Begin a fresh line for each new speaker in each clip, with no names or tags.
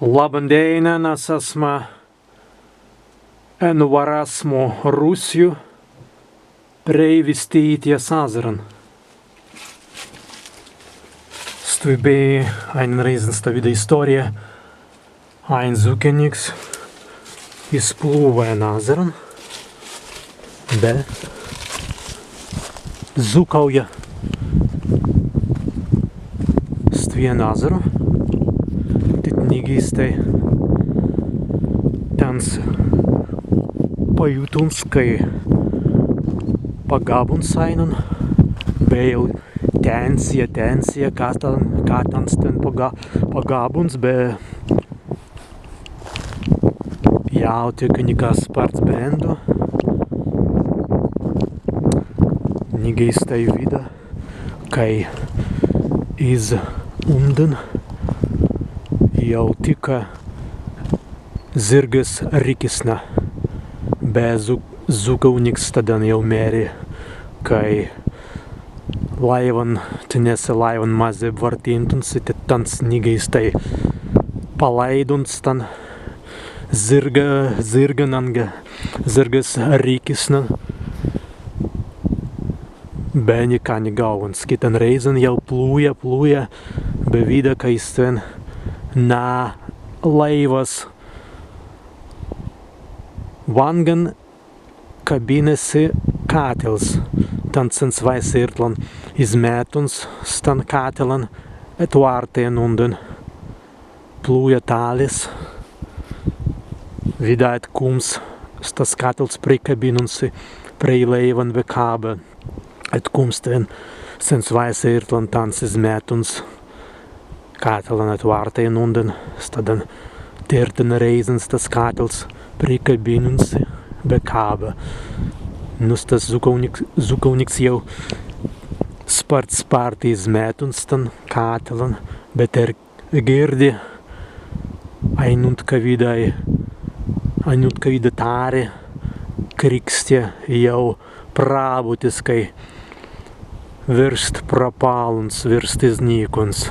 Labandejna, nas smo enu vara smo Rusiju preivestīt Sazran. Stubi einen Riesenstavida istorija. Ein Zukeniks izplūva Nazran, bet zukauja stvie Nazaru. Titnīgīstai tans pajūtums, kai pagābuns ainan, vēl tensija, kā tans ten pagābuns, bet jauti, ka nikas parts brendu. Nīgīstai vida, kai iz undan jau tika zirgas rikisna, bet zukauniks tadan jau mēri, kai laivan, tenese laivan mazi vartīntuns, te tans nīgīstai palaiduns tan zirgananga, zirgas rikisna, bet nikā negauns. Kitan reizan jau plūja, bet vida, ka iztven na laivas vangan kabinesi kātils. Tansens vaisirtlan izmētuns stan kātilan et vārtien undan plūja tālis. Vida et kums stas kātils prikabinunsi prei leivan ve kāba. Et kums tven sens vaisirtlan tans izmētuns kātilan et vārtien undan stadan tirtina reizens tas kātils prikabinunsi ve kāba. Nus tas zukauniks jau spārti izmētuns tan kātilan, bet girdi ainut ka vida tāri krikstie jau prābutis, kai virst propāluns, virst iznīkuns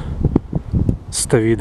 stavida.